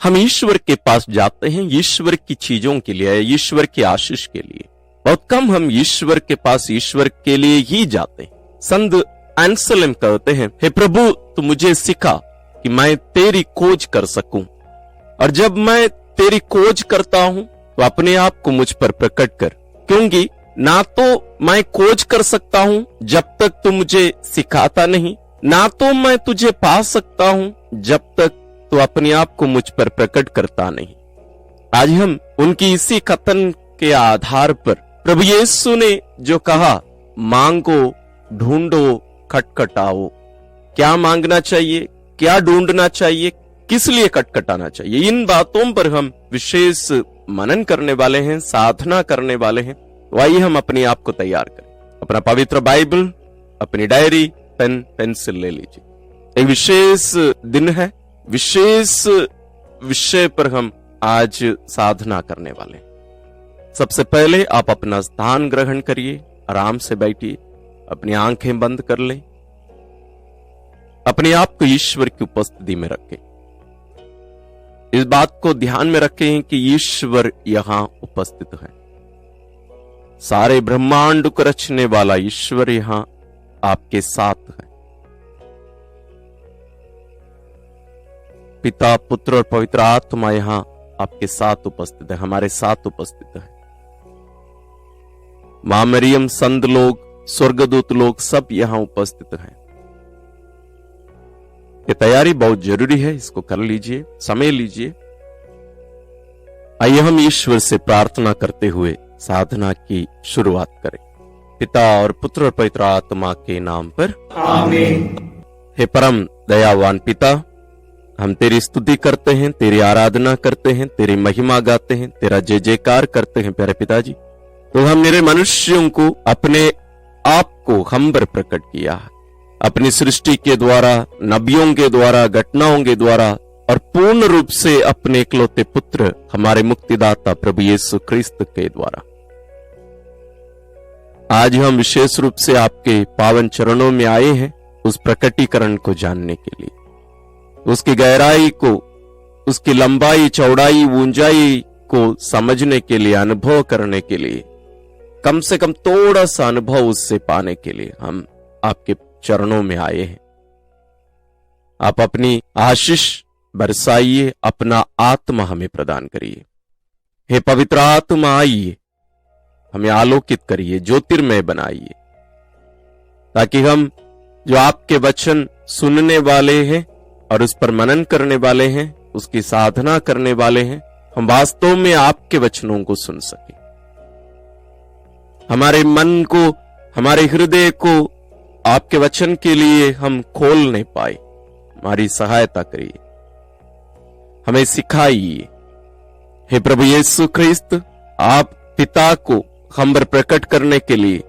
हम ईश्वर के पास जाते हैं ईश्वर की चीजों के लिए, ईश्वर की आशीष के लिए। बहुत कम हम ईश्वर के पास ईश्वर के लिए ही जाते हैं। संत एंसेलिम कहते हैं, हे प्रभु तू मुझे सिखा कि मैं तेरी खोज कर सकूं, और जब मैं तेरी खोज करता हूं तो अपने आप को मुझ पर प्रकट कर, क्योंकि ना तो मैं खोज कर सकता हूं जब तक तू मुझे सिखाता नहीं, ना तो मैं तुझे पा सकता हूं जब तक तू अपने आप को मुझ पर प्रकट करता नहीं। आज हम उनकी इसी कथन के आधार पर प्रभु यीशु ने जो कहा, मांगो, ढूंढो, खटखटाओ, क्या मांगना चाहिए, क्या ढूंढना चाहिए, किस लिए खटखटाना चाहिए, इन बातों पर हम विशेष मनन करने वाले हैं, साधना करने वाले हैं। तो आइए हम अपने आप को तैयार करें। अपना पवित्र बाइबल, अपनी डायरी, पेन, पेंसिल ले लीजिए। एक विशेष दिन है, विशेष विषय पर हम आज साधना करने वाले हैं। सबसे पहले आप अपना स्थान ग्रहण करिए, आराम से बैठिए, अपनी आंखें बंद कर लें, अपने आप को ईश्वर की उपस्थिति में रखें। इस बात को ध्यान में रखें कि ईश्वर यहां उपस्थित है। सारे ब्रह्मांड को रचने वाला ईश्वर यहां आपके साथ है। पिता, पुत्र और पवित्र आत्मा यहां आपके साथ उपस्थित है, हमारे साथ उपस्थित है। मां मरियम, संत लोग, स्वर्गदूत लोग सब यहां उपस्थित हैं। ये तैयारी बहुत जरूरी है, इसको कर लीजिए, समय लीजिए। आइए हम ईश्वर से प्रार्थना करते हुए साधना की शुरुआत करें। पिता और पुत्र और पवित्र आत्मा के नाम पर आमीन। हे परम दयावान पिता, हम तेरी स्तुति करते हैं, तेरी आराधना करते हैं, तेरी महिमा गाते हैं, तेरा जय जयकार करते हैं प्यारे पिताजी। तो हम मेरे मनुष्यों को अपने आप को हम पर प्रकट किया है, अपनी सृष्टि के द्वारा, नबियों के द्वारा, घटनाओं के द्वारा, और पूर्ण रूप से अपने इकलौते पुत्र हमारे मुक्तिदाता प्रभु यीशु क्रिस्त के द्वारा। आज हम विशेष रूप से आपके पावन चरणों में आए हैं उस प्रकटीकरण को जानने के लिए, उसकी गहराई को, उसकी लंबाई, चौड़ाई, ऊंचाई को समझने के लिए, अनुभव करने के लिए, कम से कम थोड़ा सा अनुभव उससे पाने के लिए हम आपके चरणों में आए हैं। आप अपनी आशीष बरसाइए, अपना आत्मा हमें प्रदान करिए। हे पवित्र आत्मा आइए, हमें आलोकित करिए, ज्योतिर्मय बनाइए, ताकि हम जो आपके वचन सुनने वाले हैं और उस पर मनन करने वाले हैं, उसकी साधना करने वाले हैं, हम वास्तव में आपके वचनों को सुन सके। हमारे मन को, हमारे हृदय को आपके वचन के लिए हम खोलने पाए, हमारी सहायता करिए, हमें सिखाइए। हे प्रभु यीशु ख्रिस्त, आप पिता को हम पर प्रकट करने के लिए,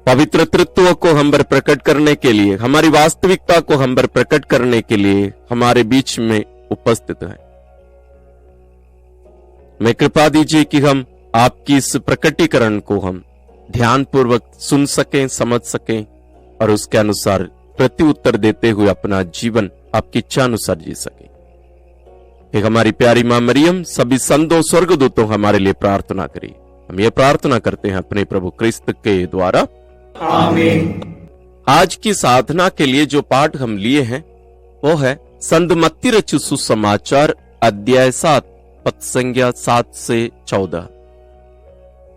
पवित्र तत्व को हम पर प्रकट करने के लिए, हमारी वास्तविकता को हम पर प्रकट करने के लिए हमारे बीच में उपस्थित है। मैं कृपा दीजिए कि हम आपकी इस प्रकटीकरण को हम ध्यानपूर्वक सुन सकें, समझ सकें और उसके अनुसार प्रत्युत्तर देते हुए अपना जीवन आपकी इच्छा अनुसार जी सके। एक हमारी प्यारी मां मरियम, सभी संतों, स्वर्गदूतों हमारे लिए प्रार्थना करिए। हम ये प्रार्थना करते हैं अपने प्रभु क्रिस्त के द्वारा, आमीन। आज की साधना के लिए जो पाठ हम लिए हैं वो है संत मत्ती रचित सुसमाचार अध्याय 7 पद संख्या 7 से 14।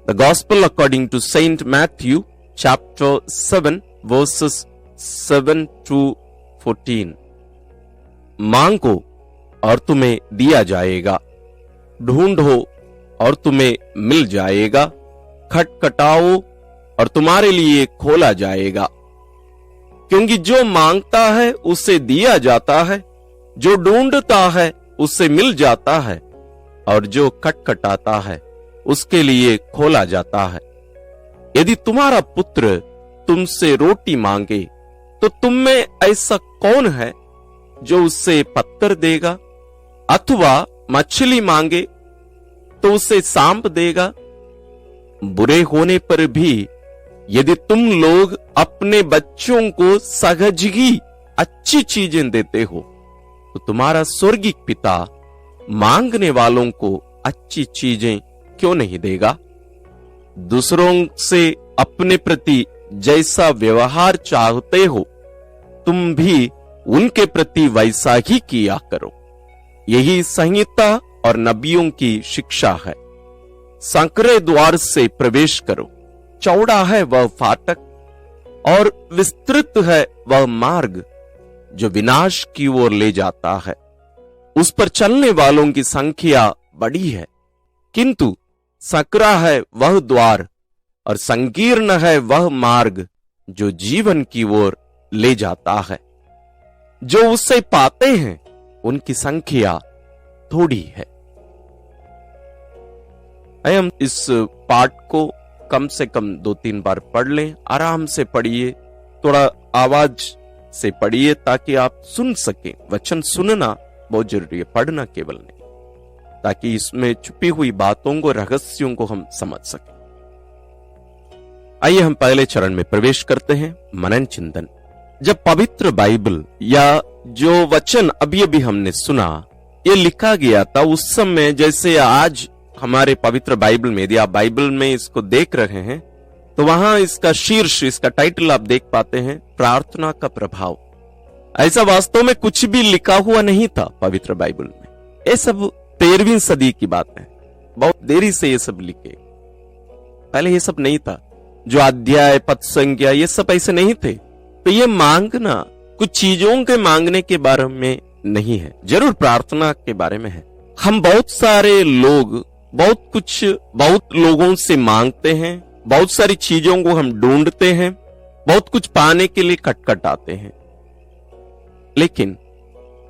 The gospel according to saint Matthew chapter 7 verses 7 to 14। मांगो और तुम्हें दिया जाएगा, ढूंढो और तुम्हें मिल जाएगा, खटखटाओ और तुम्हारे लिए खोला जाएगा। क्योंकि जो मांगता है उसे दिया जाता है, जो ढूंढता है उसे मिल जाता है, और जो खटखटाता है उसके लिए खोला जाता है। यदि तुम्हारा पुत्र तुमसे रोटी मांगे तो तुम में ऐसा कौन है जो उससे पत्थर देगा, अथवा मछली मांगे तो उसे सांप देगा। बुरे होने पर भी यदि तुम लोग अपने बच्चों को सहजगी अच्छी चीजें देते हो तो तुम्हारा स्वर्गीय पिता मांगने वालों को अच्छी चीजें क्यों नहीं देगा? दूसरों से अपने प्रति जैसा व्यवहार चाहते हो, तुम भी उनके प्रति वैसा ही किया करो। यही संहिता और नबियों की शिक्षा है। संकरे द्वार से प्रवेश करो, चौड़ा है वह फाटक और विस्तृत है वह मार्ग जो विनाश की ओर ले जाता है। उस पर चलने वालों की संख्या बड़ी है, किंतु संकरा है वह द्वार और संकीर्ण है वह मार्ग जो जीवन की ओर ले जाता है। जो उससे पाते हैं उनकी संख्या थोड़ी है। हम इस पाठ को कम से कम 2-3 बार पढ़ लें। आराम से पढ़िए, थोड़ा आवाज से पढ़िए ताकि आप सुन सकें। वचन सुनना बहुत जरूरी है, पढ़ना केवल नहीं, ताकि इसमें छुपी हुई बातों को, रहस्यों को हम समझ सकें। आइए हम पहले चरण में प्रवेश करते हैं, मनन चिंतन। जब पवित्र बाइबल या जो वचन अभी अभी हमने सुना ये लिखा गया था, उस समय जैसे आज हमारे पवित्र बाइबल में, यदि आप बाइबल में इसको देख रहे हैं तो वहां इसका शीर्ष, इसका टाइटल आप देख पाते हैं, प्रार्थना का प्रभाव। ऐसा वास्तव में कुछ भी लिखा हुआ नहीं था पवित्र बाइबल में। ये सब 13वीं सदी की बात है, बहुत देरी से ये सब लिखे। पहले ये सब नहीं था, जो अध्याय, पद संख्या, ये सब ऐसे नहीं थे। तो ये मांगना कुछ चीजों के मांगने के बारे में नहीं है, जरूर प्रार्थना के बारे में है। हम बहुत सारे लोग बहुत लोगों से मांगते हैं, बहुत सारी चीजों को हम ढूंढते हैं, बहुत कुछ पाने के लिए खटखटाते हैं। लेकिन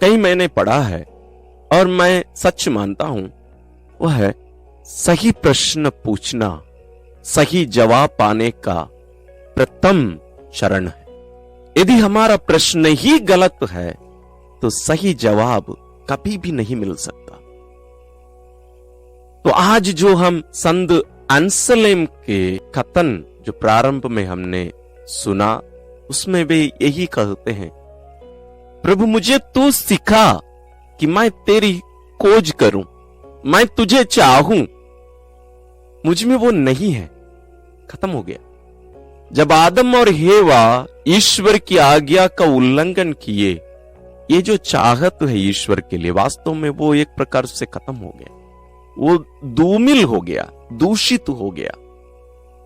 कहीं मैंने पढ़ा है और मैं सच मानता हूं, वह है सही प्रश्न पूछना सही जवाब पाने का प्रथम चरण है। यदि हमारा प्रश्न ही गलत है तो सही जवाब कभी भी नहीं मिल सकता। तो आज जो हम संत अंसलेम के कथन जो प्रारंभ में हमने सुना, उसमें वे यही कहते हैं, प्रभु मुझे तू सिखा कि मैं तेरी खोज करूं, मैं तुझे चाहूं, मुझ में वो नहीं है। खत्म हो गया। जब आदम और हेवा ईश्वर की आज्ञा का उल्लंघन किए, ये जो चाहत है ईश्वर के लिए, वास्तव में वो एक प्रकार से खत्म हो गया। वो धूमिल हो गया, दूषित हो गया,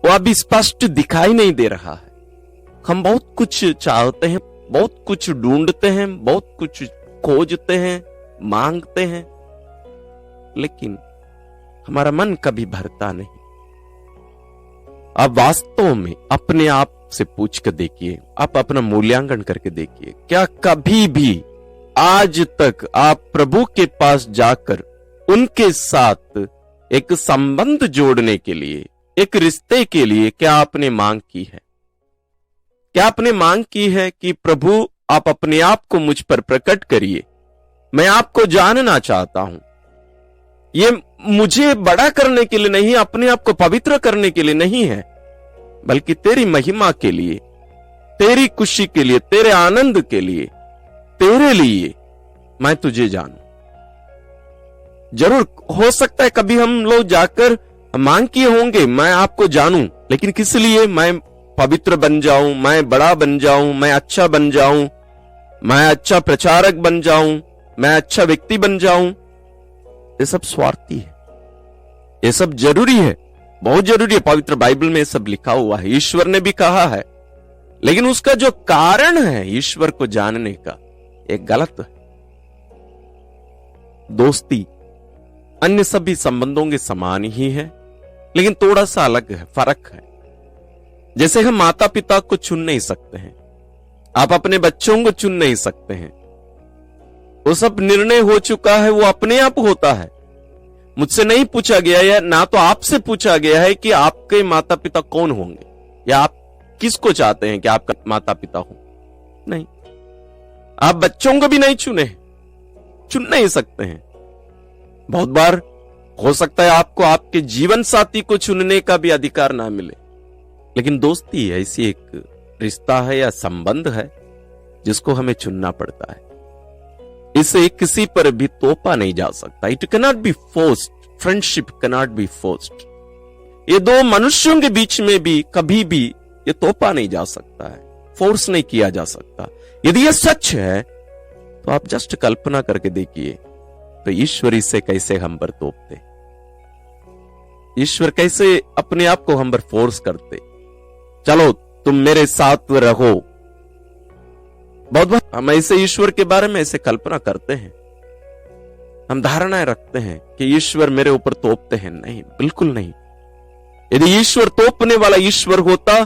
वो अभी स्पष्ट दिखाई नहीं दे रहा है। हम बहुत कुछ चाहते हैं, बहुत कुछ ढूंढते हैं, बहुत कुछ खोजते हैं, मांगते हैं, लेकिन हमारा मन कभी भरता नहीं। आप वास्तव में अपने आप से पूछ कर देखिए, आप अपना मूल्यांकन करके देखिए, क्या कभी भी आज तक आप प्रभु के पास जाकर उनके साथ एक संबंध जोड़ने के लिए, एक रिश्ते के लिए क्या आपने मांग की है? क्या आपने मांग की है कि प्रभु आप अपने आप को मुझ पर प्रकट करिए, मैं आपको जानना चाहता हूं। ये मुझे बड़ा करने के लिए नहीं, अपने आप को पवित्र करने के लिए नहीं है, बल्कि तेरी महिमा के लिए, तेरी खुशी के लिए, तेरे आनंद के लिए, तेरे लिए मैं तुझे जानूं। जरूर हो सकता है कभी हम लोग जाकर मांग किए होंगे, मैं आपको जानूं, लेकिन किस लिए? मैं पवित्र बन जाऊं, मैं बड़ा बन जाऊं, मैं अच्छा बन जाऊं, मैं अच्छा प्रचारक बन जाऊं, मैं अच्छा व्यक्ति बन जाऊं। ये सब स्वार्थी है, ये सब जरूरी है, बहुत जरूरी है। पवित्र बाइबल में सब लिखा हुआ है, ईश्वर ने भी कहा है, लेकिन उसका जो कारण है ईश्वर को जानने का, एक गलत है। दोस्ती अन्य सभी संबंधों के समान ही है, लेकिन थोड़ा सा अलग है, फर्क है। जैसे हम माता पिता को चुन नहीं सकते हैं, आप अपने बच्चों को चुन नहीं सकते हैं, वो सब निर्णय हो चुका है, वो अपने आप होता है। मुझसे नहीं पूछा गया है, ना तो आपसे पूछा गया है कि आपके माता पिता कौन होंगे, या आप किसको चाहते हैं कि आपका माता पिता हो। नहीं, आप बच्चों को भी नहीं चुन नहीं सकते हैं। बहुत बार हो सकता है आपको आपके जीवन साथी को चुनने का भी अधिकार ना मिले, लेकिन दोस्ती ऐसी एक रिश्ता है या संबंध है जिसको हमें चुनना पड़ता है। इसे किसी पर भी तोपा नहीं जा सकता। It cannot be forced, friendship cannot be forced. ये दो मनुष्यों के बीच में भी कभी भी ये तोपा नहीं जा सकता है, फोर्स नहीं किया जा सकता। यदि ये सच है तो आप जस्ट कल्पना करके देखिए, तो ईश्वर इसे कैसे हम पर तोपते, ईश्वर कैसे अपने आप को हम पर फोर्स करते, चलो तुम मेरे साथ रहो। बहुत बार हम ऐसे ईश्वर के बारे में ऐसे कल्पना करते हैं, हम धारणाएं रखते हैं कि ईश्वर मेरे ऊपर तोपते हैं। नहीं, बिल्कुल नहीं। यदि ईश्वर तोपने वाला ईश्वर होता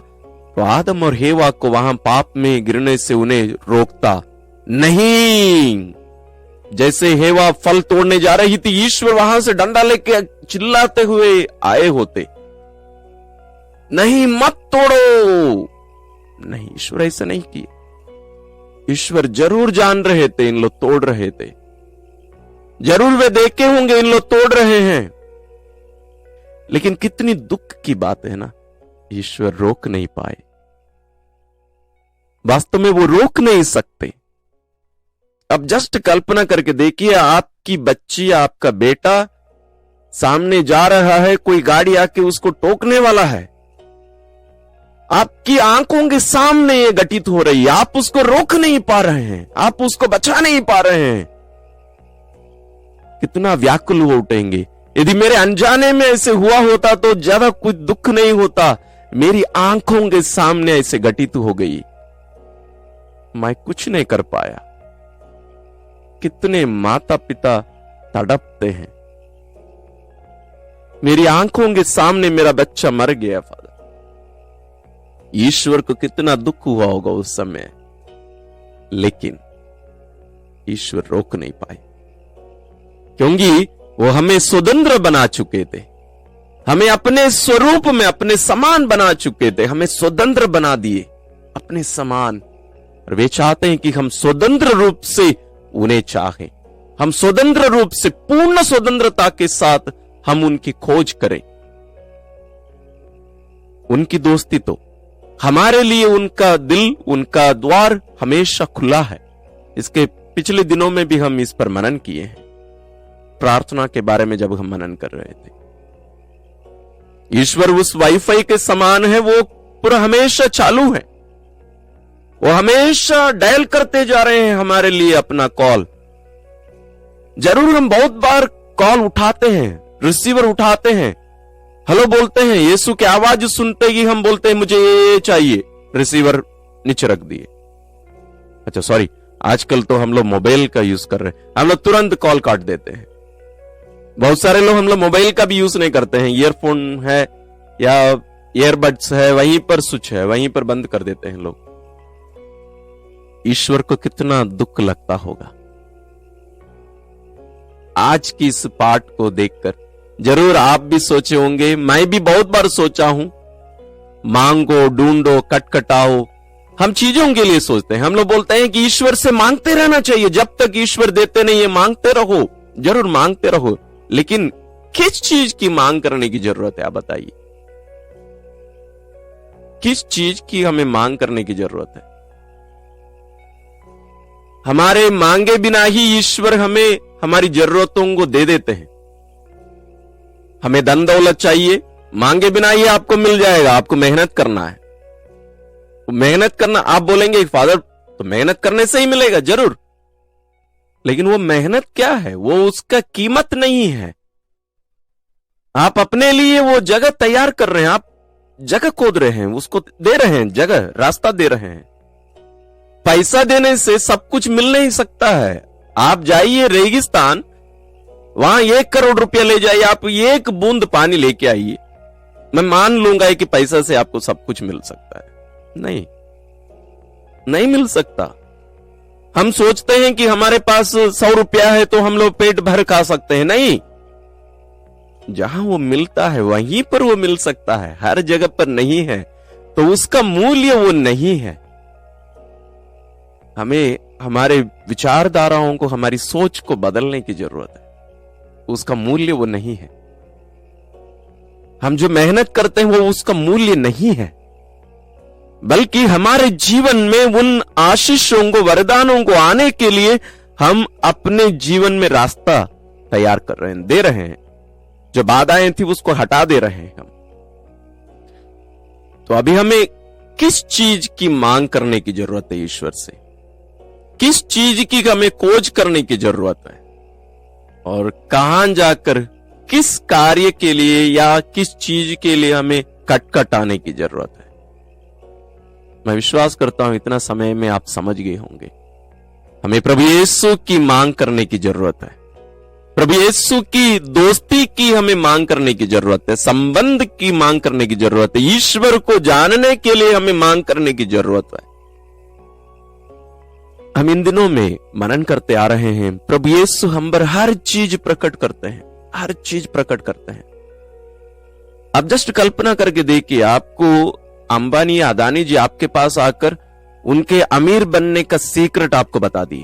तो आदम और हेवा को वहां पाप में गिरने से उन्हें रोकता नहीं। जैसे हेवा फल तोड़ने जा रही थी, ईश्वर वहां से डंडा लेके चिल्लाते हुए आए होते, नहीं मत तोड़ो। नहीं, ईश्वर ऐसा नहीं किया। ईश्वर जरूर जान रहे थे इन लोग तोड़ रहे थे, जरूर वे देखे होंगे इन लोग तोड़ रहे हैं, लेकिन कितनी दुख की बात है ना, ईश्वर रोक नहीं पाए। वास्तव में वो रोक नहीं सकते। अब जस्ट कल्पना करके देखिए, आपकी बच्ची, आपका बेटा सामने जा रहा है, कोई गाड़ी आके उसको टोकने वाला है, आपकी आंखों के सामने ये घटित हो रही है, आप उसको रोक नहीं पा रहे हैं, आप उसको बचा नहीं पा रहे हैं, कितना व्याकुल हो उठेंगे। यदि मेरे अनजाने में ऐसे हुआ होता तो ज्यादा कुछ दुख नहीं होता, मेरी आंखों के सामने ऐसे घटित हो गई, मैं कुछ नहीं कर पाया। कितने माता पिता तड़पते हैं, मेरी आंखों के सामने मेरा बच्चा मर गया फादर। ईश्वर को कितना दुख हुआ होगा उस समय, लेकिन ईश्वर रोक नहीं पाए, क्योंकि वो हमें स्वतंत्र बना चुके थे, हमें अपने स्वरूप में अपने समान बना चुके थे, हमें स्वतंत्र बना दिए अपने समान। और वे चाहते हैं कि हम स्वतंत्र रूप से उन्हें चाहें, हम स्वतंत्र रूप से पूर्ण स्वतंत्रता के साथ हम उनकी खोज करें। उनकी दोस्ती तो हमारे लिए, उनका दिल, उनका द्वार हमेशा खुला है। इसके पिछले दिनों में भी हम इस पर मनन किए हैं, प्रार्थना के बारे में जब हम मनन कर रहे थे। ईश्वर उस वाईफाई के समान है, वो पूरा हमेशा चालू है, वो हमेशा डायल करते जा रहे हैं हमारे लिए अपना कॉल। जरूर हम बहुत बार कॉल उठाते हैं, रिसीवर उठाते हैं, हेलो बोलते हैं, यीशु की आवाज सुनते ही हम बोलते हैं मुझे ये चाहिए, रिसीवर नीचे रख दिए। अच्छा सॉरी, आजकल तो हम लोग मोबाइल का यूज कर रहे हैं, हम लोग तुरंत कॉल काट देते हैं। बहुत सारे लोग हम लोग मोबाइल का भी यूज नहीं करते हैं, ईयरफोन है या ईयरबड्स है, वहीं पर स्विच है, वहीं पर बंद कर देते हैं लोग। ईश्वर को कितना दुख लगता होगा आज की इस पाठ को देखकर। जरूर आप भी सोचे होंगे, मैं भी बहुत बार सोचा हूं, मांगो, ढूंढो, कटकटाओ, हम चीजों के लिए सोचते हैं। हम लोग बोलते हैं कि ईश्वर से मांगते रहना चाहिए, जब तक ईश्वर देते नहीं है मांगते रहो, जरूर मांगते रहो। लेकिन किस चीज की मांग करने की जरूरत है, आप बताइए, किस चीज की हमें मांग करने की जरूरत है? हमारे मांगे बिना ही ईश्वर हमें हमारी जरूरतों को दे देते हैं। हमें धन दौलत चाहिए, मांगे बिना ही आपको मिल जाएगा, आपको मेहनत करना है। मेहनत करना, आप बोलेंगे फादर तो मेहनत करने से ही मिलेगा, जरूर, लेकिन वो मेहनत क्या है, वो उसका कीमत नहीं है। आप अपने लिए वो जगह तैयार कर रहे हैं, आप जगह खोद रहे हैं, उसको दे रहे हैं, जगह रास्ता दे रहे हैं। पैसा देने से सब कुछ मिल नहीं सकता है। आप जाइए रेगिस्तान, वहां 1 करोड़ रुपया ले जाइए, आप 1 बूंद पानी लेके आइए, मैं मान लूंगा कि पैसा से आपको सब कुछ मिल सकता है। नहीं, नहीं मिल सकता। हम सोचते हैं कि हमारे पास 100 रुपया है तो हम लोग पेट भर खा सकते हैं। नहीं, जहां वो मिलता है वहीं पर वो मिल सकता है, हर जगह पर नहीं है, तो उसका मूल्य वो नहीं है। हमें हमारे विचारधाराओं को, हमारी सोच को बदलने की जरूरत है, उसका मूल्य वो नहीं है। हम जो मेहनत करते हैं वो उसका मूल्य नहीं है, बल्कि हमारे जीवन में उन आशीषों को, वरदानों को आने के लिए हम अपने जीवन में रास्ता तैयार कर रहे हैं, दे रहे हैं। जो बाधाएं थी उसको हटा दे रहे हैं हम। तो अभी हमें किस चीज की मांग करने की जरूरत है ईश्वर से? किस चीज की हमें खोज करने की जरूरत है? और कहां जाकर किस कार्य के लिए या किस चीज के लिए हमें कटकटाने की जरूरत है? मैं विश्वास करता हूं इतना समय में आप समझ गए होंगे। हमें प्रभु यीशु की मांग करने की जरूरत है। प्रभु यीशु की दोस्ती की हमें मांग करने की जरूरत है, संबंध की मांग करने की जरूरत है, ईश्वर को जानने के लिए हमें मांग करने की जरूरत है। हम इन दिनों में मनन करते आ रहे हैं, प्रभु यीशु हम पर हर चीज प्रकट करते हैं, हर चीज प्रकट करते हैं। आप जस्ट कल्पना करके देखिए, आपको अंबानी या अदानी जी आपके पास आकर उनके अमीर बनने का सीक्रेट आपको बता दिए,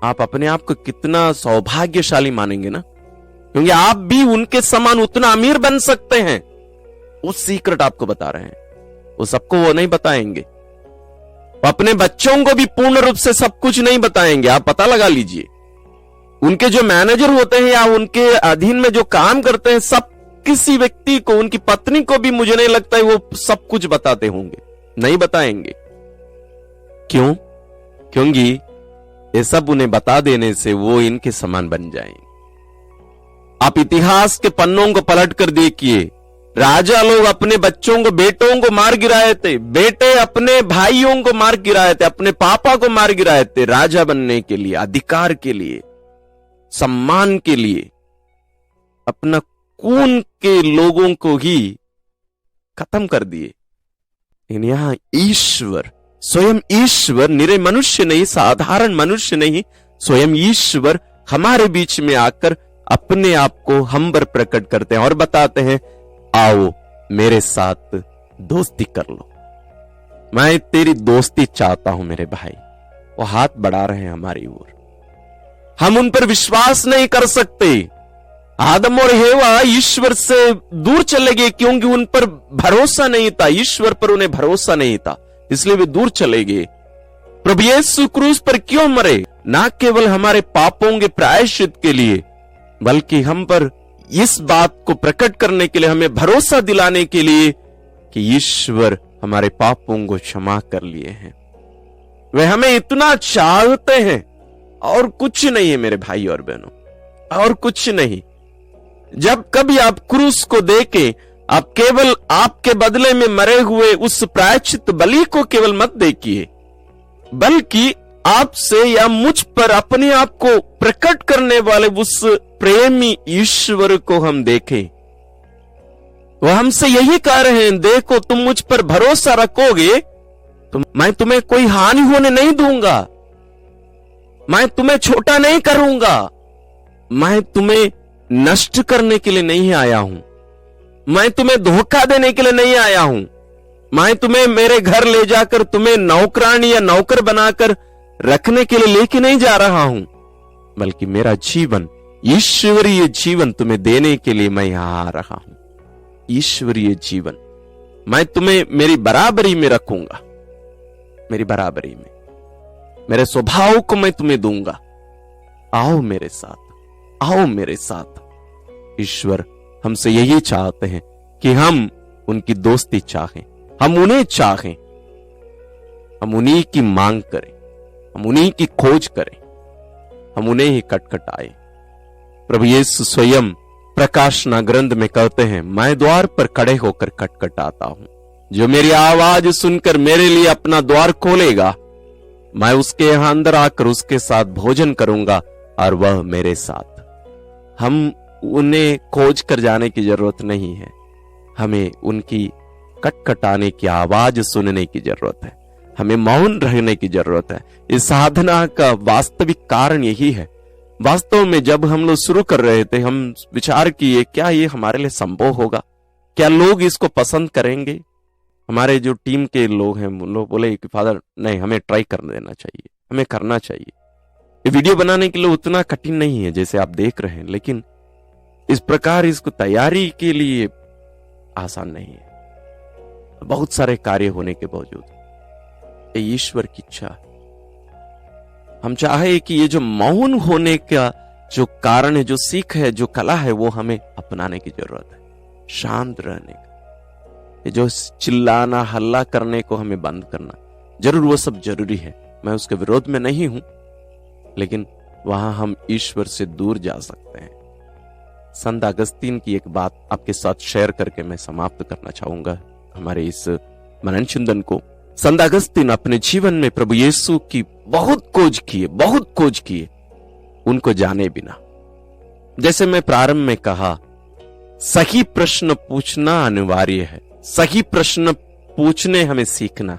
आप अपने आप को कितना सौभाग्यशाली मानेंगे ना, क्योंकि आप भी उनके समान उतना अमीर बन सकते हैं। वो सीक्रेट आपको बता रहे हैं, वो सबको वो नहीं बताएंगे। वो अपने बच्चों को भी पूर्ण रूप से सब कुछ नहीं बताएंगे। आप पता लगा लीजिए, उनके जो मैनेजर होते हैं या उनके अधीन में जो काम करते हैं, सब किसी व्यक्ति को, उनकी पत्नी को भी मुझे नहीं लगता है वो सब कुछ बताते होंगे, नहीं बताएंगे। क्यों? क्योंकि ये सब उन्हें बता देने से वो इनके समान बन जाएंगे। आप इतिहास के पन्नों को पलट कर देखिए, राजा लोग अपने बच्चों को, बेटों को मार गिराए थे, बेटे अपने भाइयों को मार गिराए थे, अपने पापा को मार गिराए थे, राजा बनने के लिए, अधिकार के लिए, सम्मान के लिए, अपना खून के लोगों को ही खत्म कर दिए। लेकिन यहां ईश्वर, स्वयं ईश्वर, निरे मनुष्य नहीं, साधारण मनुष्य नहीं, स्वयं ईश्वर हमारे बीच में आकर अपने आप को हम पर प्रकट करते हैं और बताते हैं, आओ मेरे साथ दोस्ती कर लो, मैं तेरी दोस्ती चाहता हूं मेरे भाई। वो हाथ बढ़ा रहे हैं हमारी ओर। हम उन पर विश्वास नहीं कर सकते। आदम और हेवा ईश्वर से दूर चले गए क्योंकि उन पर भरोसा नहीं था, ईश्वर पर उन्हें भरोसा नहीं था, इसलिए वे दूर चले गए। प्रभु यीशु क्रूस पर क्यों मरे? ना केवल हमारे पापों के प्रायश्चित के लिए, बल्कि हम पर इस बात को प्रकट करने के लिए, हमें भरोसा दिलाने के लिए कि ईश्वर हमारे पापों को क्षमा कर लिए हैं। वे हमें इतना चाहते हैं, और कुछ नहीं है मेरे भाई और बहनों, और कुछ नहीं। जब कभी आप क्रूस को देखें, आप केवल आपके बदले में मरे हुए उस प्रायश्चित बलि को केवल मत देखिए, बल्कि आपसे या मुझ पर अपने आप को प्रकट करने वाले उस प्रेमी ईश्वर को हम देखें। वह हमसे यही कह रहे हैं, देखो तुम मुझ पर भरोसा रखोगे तो मैं तुम्हें कोई हानि होने नहीं दूंगा, मैं तुम्हें छोटा नहीं करूंगा, मैं तुम्हें नष्ट करने के लिए नहीं आया हूं, मैं तुम्हें धोखा देने के लिए नहीं आया हूं, मैं तुम्हें मेरे घर ले जाकर तुम्हें नौकरानी या नौकर बनाकर रखने के लिए लेके नहीं जा रहा हूं, बल्कि मेरा जीवन, ईश्वरीय जीवन तुम्हें देने के लिए मैं यहां आ रहा हूं। ईश्वरीय जीवन मैं तुम्हें मेरी बराबरी में रखूंगा, मेरी बराबरी में, मेरे स्वभाव को मैं तुम्हें दूंगा। आओ मेरे साथ, आओ मेरे साथ। ईश्वर हमसे यही चाहते हैं कि हम उनकी दोस्ती चाहें, हम उन्हें चाहें, हम उन्हीं की मांग करें, हम उन्हीं की खोज करें, हम उन्हें ही खटखटाएं। प्रभु यीशु स्वयं प्रकाशना ग्रंथ में कहते हैं, मैं द्वार पर खड़े होकर खटखटाता हूं, जो मेरी आवाज सुनकर मेरे लिए अपना द्वार खोलेगा, मैं उसके यहां अंदर आकर उसके साथ भोजन करूंगा और वह मेरे साथ। हम उन्हें खोज कर जाने की जरूरत नहीं है, हमें उनकी खटखटाने की आवाज सुनने की जरूरत है, हमें मौन रहने की जरूरत है। इस साधना का वास्तविक कारण यही है। वास्तव में जब हम लोग शुरू कर रहे थे, हम विचार किए क्या ये हमारे लिए संभव होगा, क्या लोग इसको पसंद करेंगे। हमारे जो टीम के लोग हैं वो लोग बोले कि फादर नहीं, हमें ट्राई कर देना चाहिए, हमें करना चाहिए। ये वीडियो बनाने के लिए उतना कठिन नहीं है जैसे आप देख रहे हैं, लेकिन इस प्रकार इसको तैयारी के लिए आसान नहीं है। बहुत सारे कार्य होने के बावजूद ये ईश्वर की इच्छा, हम चाहे कि ये जो मौन होने का जो कारण है, जो सीख है, जो कला है, वो हमें अपनाने की जरूरत है। शांत रहने का, ये जो चिल्लाना हल्ला करने को हमें बंद करना, जरूर वो सब जरूरी है, मैं उसके विरोध में नहीं हूं, लेकिन वहां हम ईश्वर से दूर जा सकते हैं। संत अगस्तीन की एक बात आपके साथ शेयर करके मैं समाप्त करना चाहूंगा हमारे इस मनन चिंतन को। संत अगस्तीन अपने जीवन में प्रभु यीशु की बहुत खोज किए उनको जाने बिना। जैसे मैं प्रारंभ में कहा, सही प्रश्न पूछना अनिवार्य है। सही प्रश्न पूछने हमें सीखना,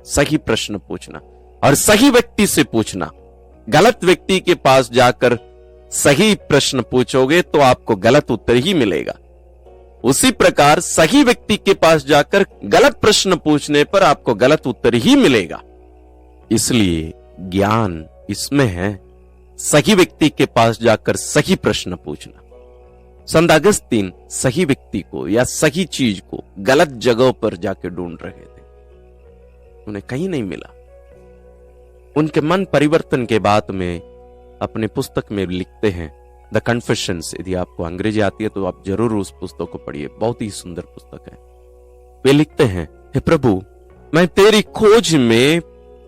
सही प्रश्न पूछना और सही व्यक्ति से पूछना। गलत व्यक्ति के पास जाकर सही प्रश्न पूछोगे तो आपको गलत उत्तर ही मिलेगा। उसी प्रकार सही व्यक्ति के पास जाकर गलत प्रश्न पूछने पर आपको गलत उत्तर ही मिलेगा। इसलिए ज्ञान इसमें है, सही व्यक्ति के पास जाकर सही प्रश्न पूछना। संत अगस्तीन सही व्यक्ति को या सही चीज को गलत जगह पर जाकर ढूंढ रहे थे, उन्हें कहीं नहीं मिला। उनके मन परिवर्तन के बाद में अपने पुस्तक में लिखते हैं, द कन्फेशंस। यदि आपको अंग्रेजी आती है तो आप जरूर उस पुस्तक को पढ़िए, बहुत ही सुंदर पुस्तक है। वे लिखते हैं, हे प्रभु, मैं तेरी खोज में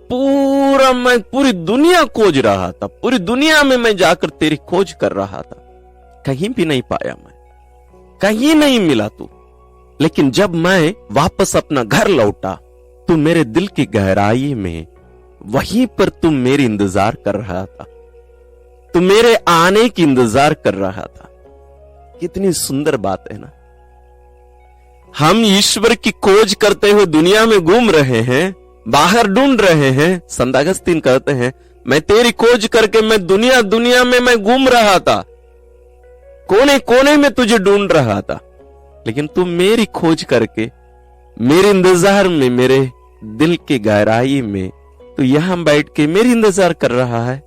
मैं पूरी दुनिया खोज रहा था, पूरी दुनिया में मैं जाकर तेरी खोज कर रहा था, कहीं भी नहीं पाया, मैं कहीं नहीं मिला तू। लेकिन जब मैं वापस अपना घर लौटा तो मेरे दिल की गहराई में वहीं पर तुम मेरी इंतजार कर रहा था, तुम मेरे आने की इंतजार कर रहा था। कितनी सुंदर बात है ना। हम ईश्वर की खोज करते हुए दुनिया में घूम रहे हैं, बाहर ढूंढ रहे हैं। संत अगस्तीन कहते हैं, मैं तेरी खोज करके मैं दुनिया में मैं घूम रहा था, कोने कोने में तुझे ढूंढ रहा था, लेकिन तू मेरी खोज करके मेरे इंतजार में, मेरे दिल की गहराई में तो यहां बैठ के मेरी इंतजार कर रहा है।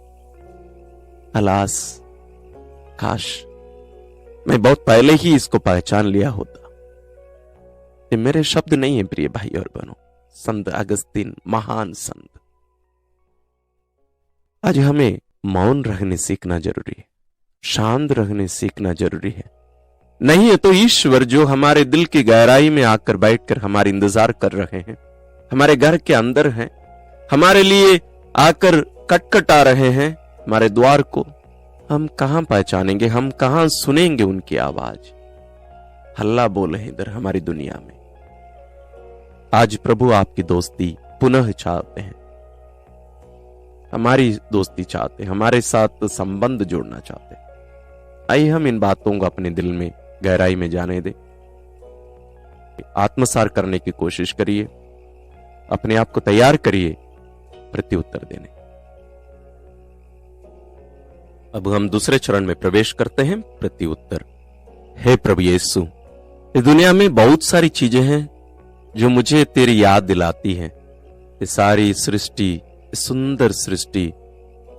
अलास, काश मैं बहुत पहले ही इसको पहचान लिया होता। ये मेरे शब्द नहीं है प्रिय भाई और बहनों, संत अगस्तीन महान संत। आज हमें मौन रहने सीखना जरूरी है, शांत रहने सीखना जरूरी है। नहीं है तो ईश्वर जो हमारे दिल की गहराई में आकर बैठकर हमारे इंतजार कर रहे हैं, हमारे घर के अंदर हैं, हमारे लिए आकर खटखटा रहे हैं हमारे द्वार को, हम कहां पहचानेंगे, हम कहां सुनेंगे उनकी आवाज। हल्ला बोले इधर हमारी दुनिया में। आज प्रभु आपकी दोस्ती पुनः चाहते हैं, हमारी दोस्ती चाहते हैं, हमारे साथ संबंध जोड़ना चाहते हैं। आइए हम इन बातों को अपने दिल में गहराई में जाने दें, आत्मसार करने की कोशिश करिए, अपने आप को तैयार करिए प्रत्युत्तर देने। अब हम दूसरे चरण में प्रवेश करते हैं, प्रत्युत्तर। हे प्रभु यीशु, इस दुनिया में बहुत सारी चीजें हैं जो मुझे तेरी याद दिलाती हैं। ये सारी सृष्टि, सुंदर सृष्टि,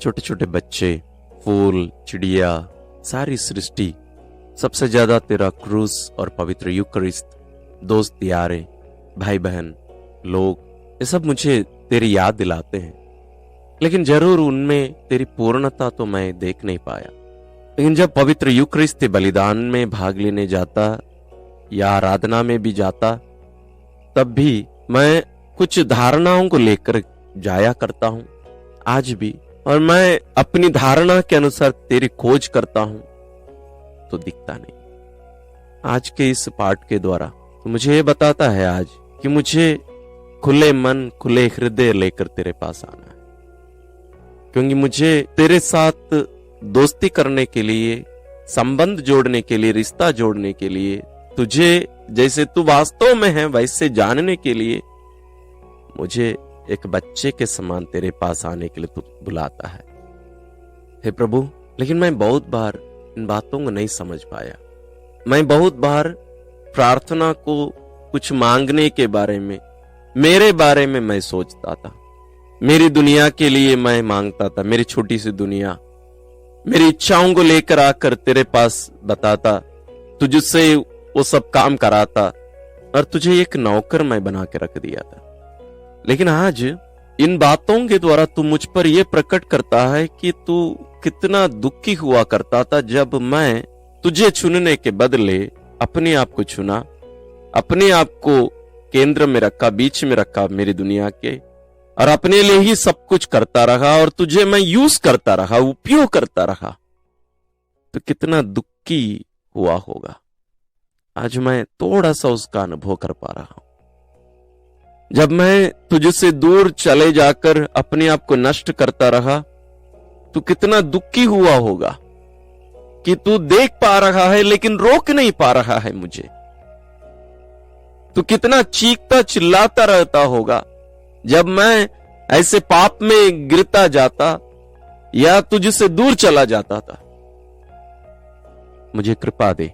छोटे छोटे बच्चे, फूल, चिड़िया, सारी सृष्टि, सबसे ज्यादा तेरा क्रूस और पवित्र यूकरिस्त, दोस्त यारे, भाई बहन, लोग, ये सब मुझे तेरी याद दिलाते हैं। लेकिन जरूर उनमें तेरी पूर्णता तो मैं देख नहीं पाया। लेकिन जब पवित्र यूकरिस्त बलिदान में भाग लेने जाता या आराधना में भी जाता, तब भी मैं कुछ धारणाओं को लेकर जाया करता हूं आज भी, और मैं अपनी धारणा के अनुसार तेरी खोज करता हूं तो दिखता नहीं। आज के इस पाठ के द्वारा तो मुझे ये बताता है आज कि मुझे खुले मन, खुले हृदय लेकर तेरे पास आना है, क्योंकि मुझे तेरे साथ दोस्ती करने के लिए, संबंध जोड़ने के लिए, रिश्ता जोड़ने के लिए, तुझे जैसे तू वास्तव में है वैसे जानने के लिए मुझे एक बच्चे के समान तेरे पास आने के लिए तू बुलाता है। हे प्रभु, लेकिन मैं बहुत बार इन बातों को नहीं समझ पाया। मैं बहुत बार प्रार्थना को कुछ मांगने के बारे में, मेरे बारे में मैं सोचता था, मेरी दुनिया के लिए मैं मांगता था, मेरी छोटी सी दुनिया, मेरी इच्छाओं को लेकर आकर तेरे पास बताता, तुझसे वो सब काम कराता और तुझे एक नौकर मैं बना के रख दिया था। लेकिन आज इन बातों के द्वारा तू मुझ पर यह प्रकट करता है कि तू कितना दुखी हुआ करता था जब मैं तुझे चुनने के बदले अपने आप को चुना, अपने आप को केंद्र में रखा, बीच में रखा मेरी दुनिया के, और अपने लिए ही सब कुछ करता रहा और तुझे मैं यूज करता रहा, उपयोग करता रहा, तो कितना दुखी हुआ होगा। आज मैं थोड़ा सा उसका अनुभव कर पा रहा हूं। जब मैं तुझसे दूर चले जाकर अपने आप को नष्ट करता रहा, तो कितना दुखी हुआ होगा कि तू देख पा रहा है लेकिन रोक नहीं पा रहा है मुझे। तू कितना चीखता चिल्लाता रहता होगा जब मैं ऐसे पाप में गिरता जाता या तुझसे दूर चला जाता था। मुझे कृपा दे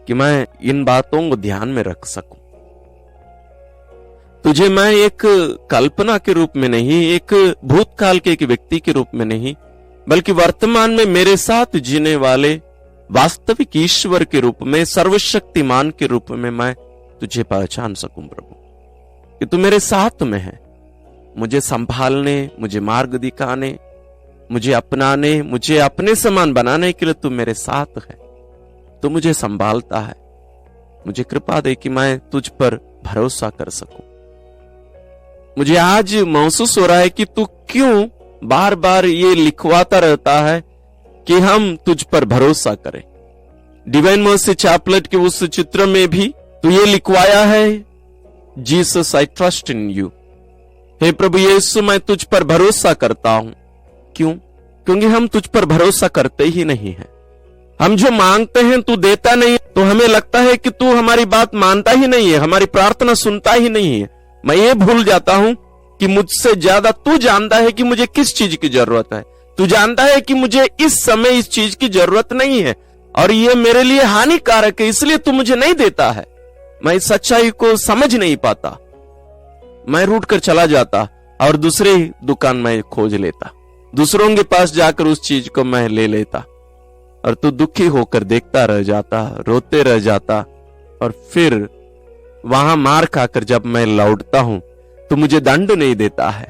कि मैं इन बातों को ध्यान में रख सकूं। तुझे मैं एक कल्पना के रूप में नहीं, एक भूतकाल के एक व्यक्ति के रूप में नहीं, बल्कि वर्तमान में मेरे साथ जीने वाले वास्तविक ईश्वर के रूप में, सर्वशक्तिमान के रूप में मैं तुझे पहचान सकूं प्रभु, कि तू मेरे साथ में है, मुझे संभालने, मुझे मार्ग दिखाने, मुझे अपनाने, मुझे अपने समान बनाने के लिए तू मेरे साथ है, तू मुझे संभालता है। मुझे कृपा दे कि मैं तुझ पर भरोसा कर सकूं। मुझे आज महसूस हो रहा है कि तू क्यों बार बार ये लिखवाता रहता है कि हम तुझ पर भरोसा करें। डिवाइन मर्सी चैपलेट के उस चित्र में भी तू ये लिखवाया है, Jesus I trust in you. हे प्रभु यीशु, मैं तुझ पर भरोसा करता हूं। क्यों? क्योंकि हम तुझ पर भरोसा करते ही नहीं है। हम जो मांगते हैं तू देता नहीं, तो हमें लगता है कि तू हमारी बात मानता ही नहीं है, हमारी प्रार्थना सुनता ही नहीं है। मैं ये भूल जाता हूं कि मुझसे ज्यादा तू जानता है कि मुझे किस चीज की जरूरत है। तू जानता है कि मुझे इस समय इस चीज की जरूरत नहीं है और ये मेरे लिए हानिकारक है, इसलिए तू मुझे नहीं देता है। मैं इस सच्चाई को समझ नहीं पाता, मैं रूठ कर चला जाता और दूसरे दुकान में खोज लेता, दूसरों के पास जाकर उस चीज को मैं ले लेता, और तू दुखी होकर देखता रह जाता, रोते रह जाता, और फिर वहां मार खाकर जब मैं लौटता हूं तो मुझे दंड नहीं देता है,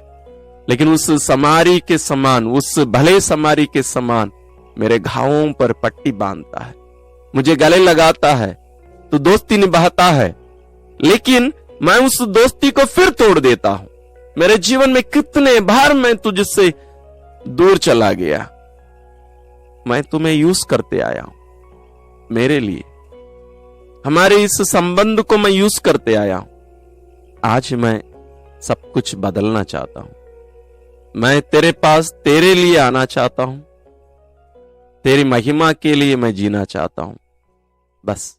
लेकिन उस समारी के समान, उस भले समारी के समान मेरे घावों पर पट्टी बांधता है, मुझे गले लगाता है, तो दोस्ती निभाता है, लेकिन मैं उस दोस्ती को फिर तोड़ देता हूं। मेरे जीवन में कितने बार मैं तुझसे दूर चला गया, मैं तुम्हें यूज करते आया हूं मेरे लिए, हमारे इस संबंध को मैं यूज करते आया हूं। आज मैं सब कुछ बदलना चाहता हूं। मैं तेरे पास तेरे लिए आना चाहता हूं, तेरी महिमा के लिए मैं जीना चाहता हूं। बस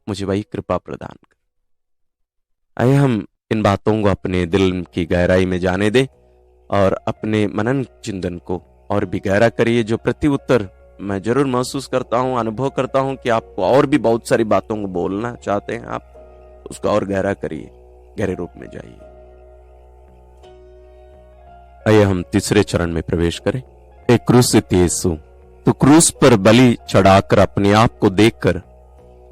मुझे वही कृपा प्रदान कर। आइए हम इन बातों को अपने दिल की गहराई में जाने दें और अपने मनन चिंतन को और भी गहरा करिए। जो प्रति उत्तर मैं जरूर महसूस करता हूं, अनुभव करता हूं कि आपको और भी बहुत सारी बातों को बोलना चाहते हैं आप, उसको और गहरा करिए, गहरे रूप में जाइए। आइए हम तीसरे चरण में प्रवेश करें। एक क्रूसित यीशु, तू क्रूस पर बलि चढ़ाकर अपने आप को देखकर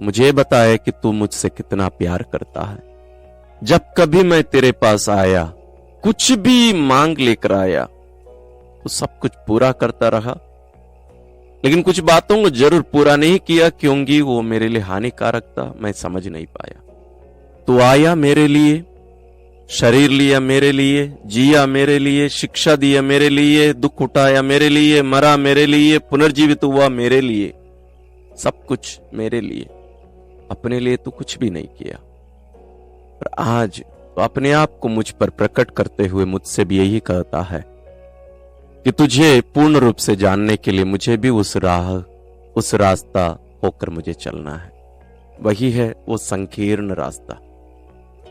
मुझे बताया कि तू मुझसे कितना प्यार करता है। जब कभी मैं तेरे पास आया, कुछ भी मांग लेकर आया, तो सब कुछ पूरा करता रहा, लेकिन कुछ बातों को जरूर पूरा नहीं किया क्योंकि वो मेरे लिए हानिकारक था, मैं समझ नहीं पाया। तू आया मेरे लिए, शरीर लिया मेरे लिए, जिया मेरे लिए, शिक्षा दिया मेरे लिए, दुख उठाया मेरे लिए, मरा मेरे लिए, पुनर्जीवित हुआ मेरे लिए, सब कुछ मेरे लिए। अपने लिए तू कुछ भी नहीं किया, पर आज तो अपने आप को मुझ पर प्रकट करते हुए मुझसे भी यही कहता है कि तुझे पूर्ण रूप से जानने के लिए मुझे भी उस रास्ता होकर मुझे चलना है। वही है वो संकीर्ण रास्ता,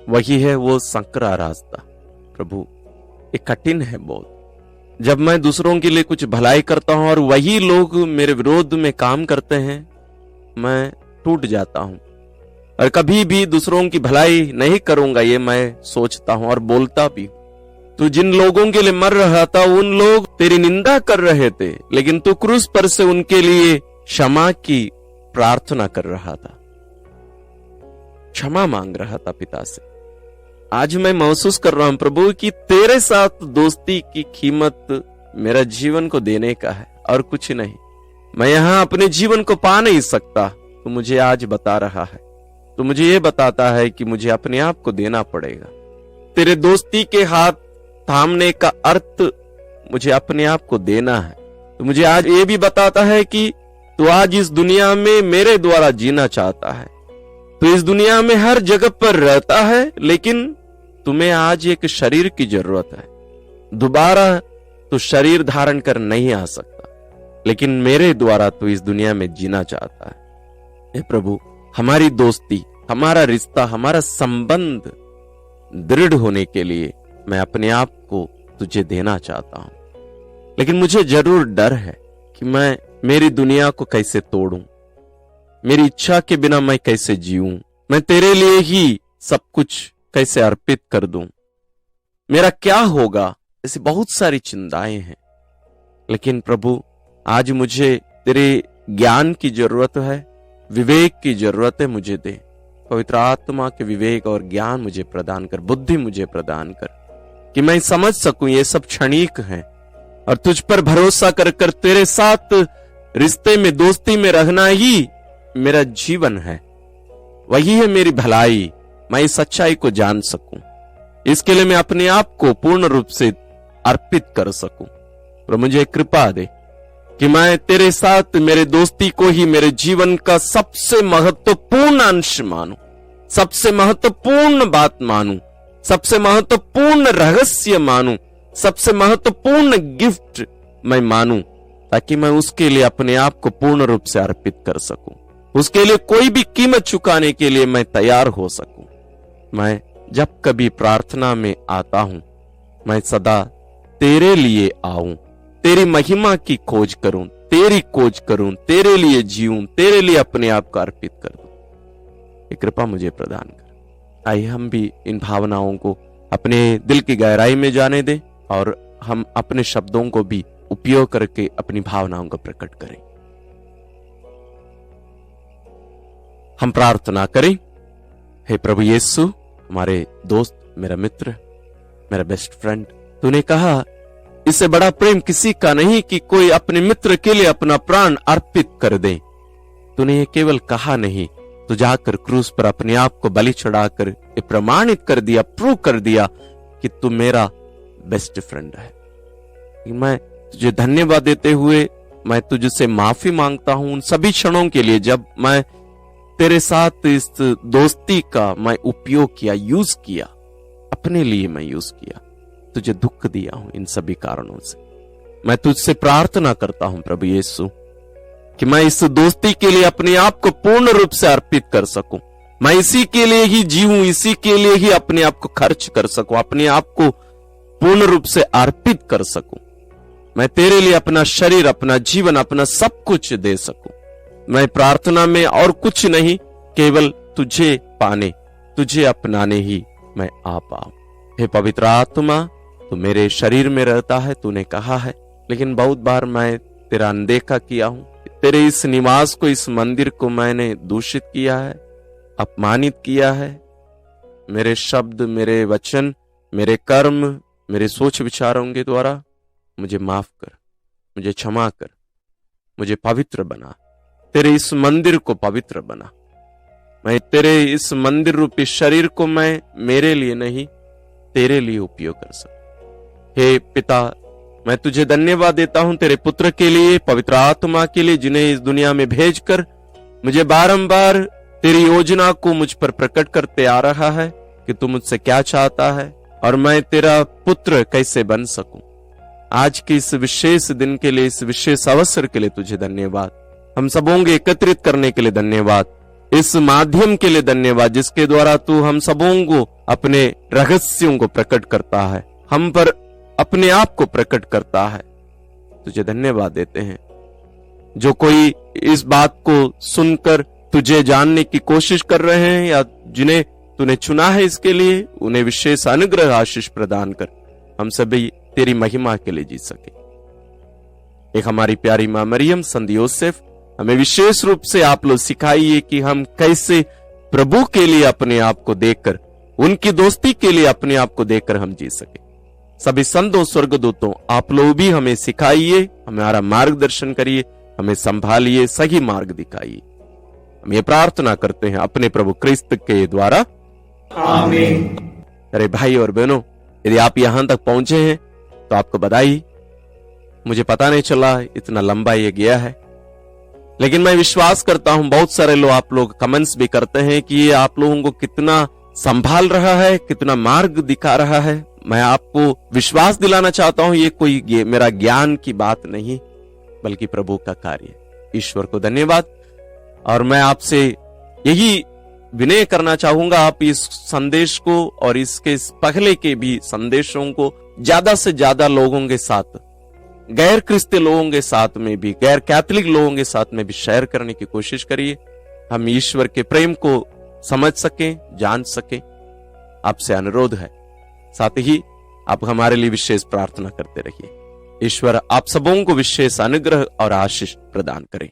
वही है वो संकरा रास्ता। प्रभु ये कठिन है बहुत। जब मैं दूसरों के लिए कुछ भलाई करता हूं और वही लोग मेरे विरोध में काम करते हैं, मैं टूट जाता हूं और कभी भी दूसरों की भलाई नहीं करूंगा, ये मैं सोचता हूं और बोलता भी। तू जिन लोगों के लिए मर रहा था उन लोग तेरी निंदा कर रहे थे, लेकिन तू क्रूस पर से उनके लिए क्षमा की प्रार्थना कर रहा था, क्षमा मांग रहा था पिता से। आज मैं महसूस कर रहा हूं प्रभु कि तेरे साथ दोस्ती की कीमत मेरा जीवन को देने का है और कुछ नहीं। मैं यहां अपने जीवन को पा नहीं सकता, तो मुझे आज बता रहा है, तो मुझे ये बताता है कि मुझे अपने आप को देना पड़ेगा। तेरे दोस्ती के हाथ थामने का अर्थ मुझे अपने आप को देना है। तो मुझे आज ये भी बताता है कि तू आज इस दुनिया में मेरे द्वारा जीना चाहता है। तो इस दुनिया में हर जगह पर रहता है, लेकिन तुम्हें आज एक शरीर की जरूरत है। दोबारा तो शरीर धारण कर नहीं आ सकता, लेकिन मेरे द्वारा तो इस दुनिया में जीना चाहता है। हे प्रभु, हमारी दोस्ती, हमारा रिश्ता, हमारा संबंध दृढ़ होने के लिए मैं अपने आप को तुझे देना चाहता हूं। लेकिन मुझे जरूर डर है कि मैं मेरी दुनिया को कैसे तोड़ूं, मेरी इच्छा के बिना मैं कैसे जीऊं, मैं तेरे लिए ही सब कुछ कैसे अर्पित कर दूं, मेरा क्या होगा, ऐसी बहुत सारी चिंताएं हैं। लेकिन प्रभु, आज मुझे तेरे ज्ञान की जरूरत है, विवेक की जरूरत है। मुझे दे पवित्र आत्मा के विवेक और ज्ञान मुझे प्रदान कर, बुद्धि मुझे प्रदान कर कि मैं समझ सकूं ये सब क्षणिक है और तुझ पर भरोसा कर कर तेरे साथ रिश्ते में, दोस्ती में रहना ही मेरा जीवन है, वही है मेरी भलाई। मैं इस सच्चाई को जान सकूं, इसके लिए मैं अपने आप को पूर्ण रूप से अर्पित कर सकूं। और मुझे कृपा दे कि मैं तेरे साथ मेरे दोस्ती को ही मेरे जीवन का सबसे महत्वपूर्ण अंश मानूं, सबसे महत्वपूर्ण बात मानूं, सबसे महत्वपूर्ण रहस्य मानूं, सबसे महत्वपूर्ण गिफ्ट मैं मानूं, ताकि मैं उसके लिए अपने आप को पूर्ण रूप से अर्पित कर सकूं, उसके लिए कोई भी कीमत चुकाने के लिए मैं तैयार हो सकूं। मैं जब कभी प्रार्थना में आता हूं, मैं सदा तेरे लिए आऊं, तेरी महिमा की खोज करूं, तेरी खोज करूं, तेरे लिए जीऊं, तेरे लिए अपने आप को अर्पित कर दूं। ये कृपा मुझे प्रदान कर। आइए हम भी इन भावनाओं को अपने दिल की गहराई में जाने दें और हम अपने शब्दों को भी उपयोग करके अपनी भावनाओं को प्रकट करें। हम प्रार्थना करें। हे प्रभु यीशु, हमारे दोस्त, मेरा मित्र, मेरा बेस्ट फ्रेंड, तूने कहा इससे बड़ा प्रेम किसी का नहीं कि कोई अपने मित्र के लिए अपना प्राण अर्पित कर दे। तूने ये केवल कहा नहीं, तो जाकर क्रूस पर अपने आप को बलि चढ़ाकर ये प्रमाणित कर दिया, प्रूव कर दिया कि तू मेरा बेस्ट फ्रेंड है। मैं तुझे धन्यवाद देते हुए मैं तुझसे माफी मांगता हूं उन सभी क्षणों के लिए जब मैं तेरे साथ इस दोस्ती का मैं उपयोग किया, यूज किया, अपने लिए मैं यूज किया, तुझे दुख दिया हूं। इन सभी कारणों से मैं तुझसे प्रार्थना करता हूं प्रभु यीशु कि मैं इस दोस्ती के लिए अपने आप को पूर्ण रूप से अर्पित कर सकूं, मैं इसी के लिए ही जीऊं, इसी के लिए ही अपने आप को खर्च कर सकूं, अपने आप को पूर्ण रूप से अर्पित कर सकूं। मैं तेरे लिए अपना शरीर, अपना जीवन, अपना सब कुछ दे सकूं। मैं प्रार्थना में और कुछ नहीं, केवल तुझे पाने, तुझे अपनाने ही मैं आ पाऊं। हे पवित्र आत्मा, तू मेरे शरीर में रहता है, तूने कहा है, लेकिन बहुत बार मैं तेरा अनदेखा किया हूं। तेरे इस निवास को, इस मंदिर को मैंने दूषित किया है, अपमानित किया है। मेरे शब्द, मेरे वचन, मेरे कर्म, मेरे सोच विचारों के द्वारा मुझे माफ कर, मुझे क्षमा कर, मुझे पवित्र बना, तेरे इस मंदिर को पवित्र बना। मैं तेरे इस मंदिर रूपी शरीर को मैं मेरे लिए नहीं, तेरे लिए उपयोग कर सकूं। हे पिता, मैं तुझे धन्यवाद देता हूं तेरे पुत्र के लिए, पवित्र आत्मा के लिए, जिन्हें इस दुनिया में भेजकर मुझे बारंबार तेरी योजना को मुझ पर प्रकट करते आ रहा है कि तू मुझसे क्या चाहता है और मैं तेरा पुत्र कैसे बन सकूं। आज के इस विशेष दिन के लिए, इस विशेष अवसर के लिए तुझे धन्यवाद। हम सबों को एकत्रित करने के लिए धन्यवाद, इस माध्यम के लिए धन्यवाद जिसके द्वारा तू हम सबों को अपने रहस्यों को प्रकट करता है, हम पर अपने आप को प्रकट करता है। तुझे धन्यवाद देते हैं। जो कोई इस बात को सुनकर तुझे जानने की कोशिश कर रहे हैं या जिन्हें तूने चुना है इसके लिए, उन्हें विशेष अनुग्रह आशीष प्रदान कर हम सभी तेरी महिमा के लिए जी सके। एक हमारी प्यारी मां मरियम, संत योसेफ, हमें विशेष रूप से आप लोग सिखाइए कि हम कैसे प्रभु के लिए अपने आप को देकर उनकी दोस्ती के लिए अपने आप को देकर हम जी सके। सभी संतों स्वर्गदूतों, आप लोग भी हमें सिखाइए, हमारा मार्गदर्शन करिए, हमें संभालिए, सही मार्ग दिखाइए। हम ये प्रार्थना करते हैं अपने प्रभु क्रिस्त के द्वारा, आमीन। अरे भाई और बहनों, यदि आप यहां तक पहुंचे हैं तो आपको बधाई। मुझे पता नहीं चला इतना लंबा ये गया है, लेकिन मैं विश्वास करता हूं बहुत सारे लोग, आप लोग कमेंट्स भी करते हैं कि ये आप लोगों को कितना संभाल रहा है, कितना मार्ग दिखा रहा है। मैं आपको विश्वास दिलाना चाहता हूं ये मेरा ज्ञान की बात नहीं, बल्कि प्रभु का कार्य। ईश्वर को धन्यवाद। और मैं आपसे यही विनय करना चाहूंगा, आप इस संदेश को और इसके पहले के भी संदेशों को ज्यादा से ज्यादा लोगों के साथ, गैर क्रिस्ती लोगों के साथ में भी, गैर कैथोलिक लोगों के साथ में भी शेयर करने की कोशिश करिए। हम ईश्वर के प्रेम को समझ सकें, जान सकें। आपसे अनुरोध है, साथ ही आप हमारे लिए विशेष प्रार्थना करते रहिए। ईश्वर आप सबों को विशेष अनुग्रह और आशीष प्रदान करें।